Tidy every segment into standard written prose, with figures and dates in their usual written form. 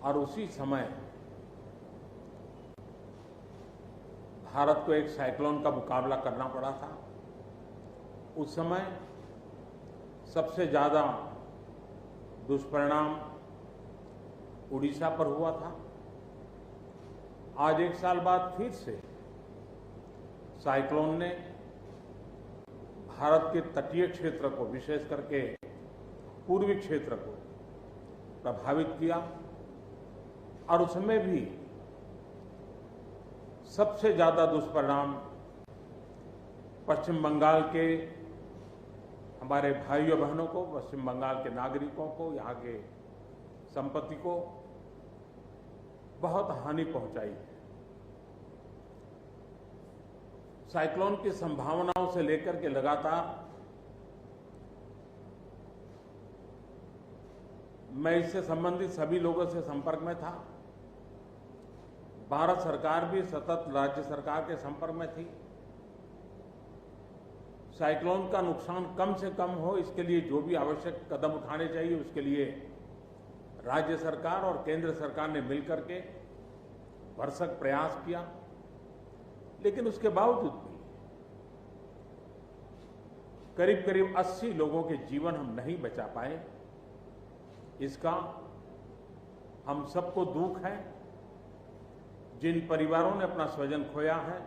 और उसी समय भारत को एक साइक्लोन का मुकाबला करना पड़ा था। उस समय सबसे ज्यादा दुष्परिणाम उड़ीसा पर हुआ था। आज एक साल बाद फिर से साइक्लोन ने भारत के तटीय क्षेत्र को, विशेष करके पूर्वी क्षेत्र को प्रभावित किया और उसमें भी सबसे ज्यादा दुष्परिणाम पश्चिम बंगाल के हमारे भाइयों बहनों को, पश्चिम बंगाल के नागरिकों को, यहाँ के संपत्ति को बहुत हानि पहुंचाई है। साइक्लोन की संभावनाओं से लेकर के लगातार मैं इससे संबंधित सभी लोगों से संपर्क में था। भारत सरकार भी सतत राज्य सरकार के संपर्क में थी। साइक्लोन का नुकसान कम से कम हो, इसके लिए जो भी आवश्यक कदम उठाने चाहिए उसके लिए राज्य सरकार और केंद्र सरकार ने मिलकर के भरसक प्रयास किया। लेकिन उसके बावजूद भी करीब करीब 80 लोगों के जीवन हम नहीं बचा पाए। इसका हम सबको दुख है। जिन परिवारों ने अपना स्वजन खोया है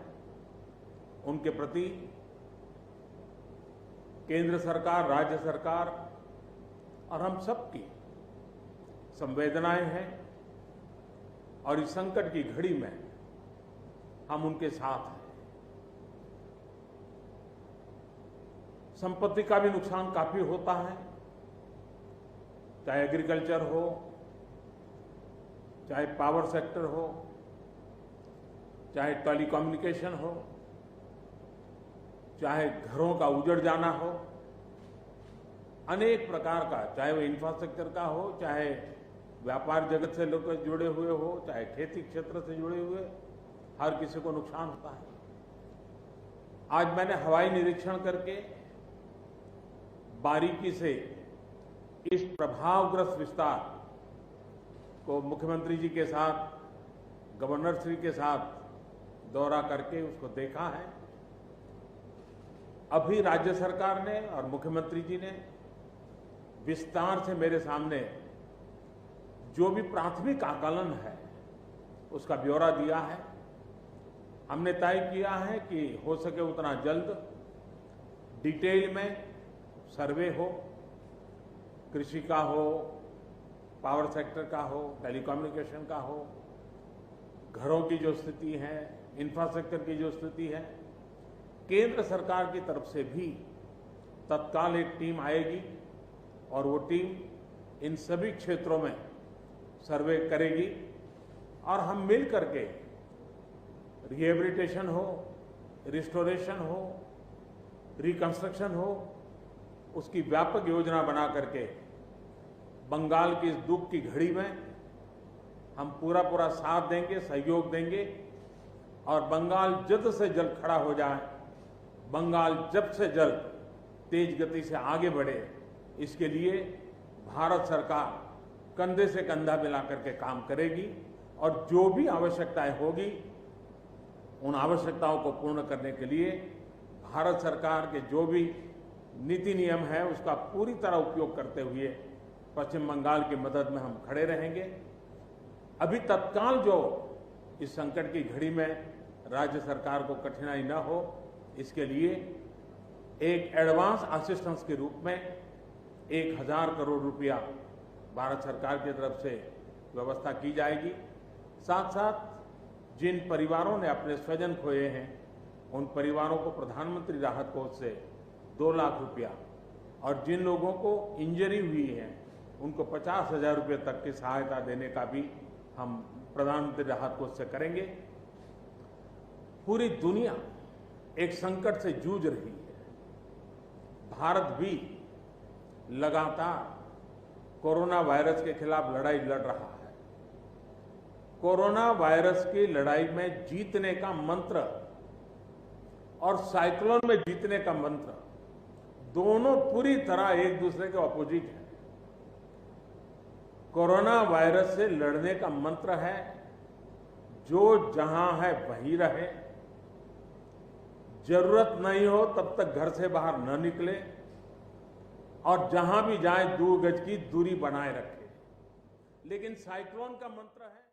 उनके प्रति केंद्र सरकार, राज्य सरकार और हम सबकी संवेदनाएं हैं और इस संकट की घड़ी में हम उनके साथ हैं। संपत्ति का भी नुकसान काफी होता है, चाहे एग्रीकल्चर हो, चाहे पावर सेक्टर हो, चाहे टेलीकम्युनिकेशन हो, चाहे घरों का उजड़ जाना हो, अनेक प्रकार का, चाहे वो इंफ्रास्ट्रक्चर का हो, चाहे व्यापार जगत से लोग जुड़े हुए हो, चाहे खेती क्षेत्र से जुड़े हुए, हर किसी को नुकसान होता है। आज मैंने हवाई निरीक्षण करके बारीकी से इस प्रभावग्रस्त विस्तार को मुख्यमंत्री जी के साथ, गवर्नर श्री के साथ दौरा करके उसको देखा है। अभी राज्य सरकार ने और मुख्यमंत्री जी ने विस्तार से मेरे सामने जो भी प्राथमिक आकलन है उसका ब्यौरा दिया है। हमने तय किया है कि हो सके उतना जल्द डिटेल में सर्वे हो, कृषि का हो, पावर सेक्टर का हो, टेलीकम्युनिकेशन का हो, घरों की जो स्थिति है, इंफ्रास्ट्रक्चर की जो स्थिति है। केंद्र सरकार की तरफ से भी तत्काल एक टीम आएगी और वो टीम इन सभी क्षेत्रों में सर्वे करेगी और हम मिल करके रिहेबिलिटेशन हो, रिस्टोरेशन हो, रिकंस्ट्रक्शन हो, उसकी व्यापक योजना बना करके बंगाल की इस दुख की घड़ी में हम पूरा साथ देंगे, सहयोग देंगे और बंगाल जल्द से जल्द खड़ा हो जाए, बंगाल जल्द से जल्द तेज गति से आगे बढ़े, इसके लिए भारत सरकार कंधे से कंधा मिला करके काम करेगी और जो भी आवश्यकताएं होगी उन आवश्यकताओं को पूर्ण करने के लिए भारत सरकार के जो भी नीति नियम है उसका पूरी तरह उपयोग करते हुए पश्चिम बंगाल की मदद में हम खड़े रहेंगे। अभी तत्काल जो इस संकट की घड़ी में राज्य सरकार को कठिनाई न हो, इसके लिए एक एडवांस असिस्टेंस के रूप में 1000 करोड़ रुपया भारत सरकार की तरफ से व्यवस्था की जाएगी। साथ साथ जिन परिवारों ने अपने स्वजन खोए हैं उन परिवारों को प्रधानमंत्री राहत कोष से 2 लाख रुपया और जिन लोगों को इंजरी हुई है उनको 50,000 रुपये तक की सहायता देने का भी हम प्रधानमंत्री राहत कोष से करेंगे। पूरी दुनिया एक संकट से जूझ रही है। भारत भी लगातार कोरोना वायरस के खिलाफ लड़ाई लड़ रहा है। कोरोना वायरस की लड़ाई में जीतने का मंत्र और साइक्लोन में जीतने का मंत्र दोनों पूरी तरह एक दूसरे के ऑपोजिट हैं। कोरोना वायरस से लड़ने का मंत्र है, जो जहां है वहीं रहे, जरूरत नहीं हो तब तक घर से बाहर न निकले और जहां भी जाए 2 गज की दूरी बनाए रखें। लेकिन साइक्लोन का मंत्र है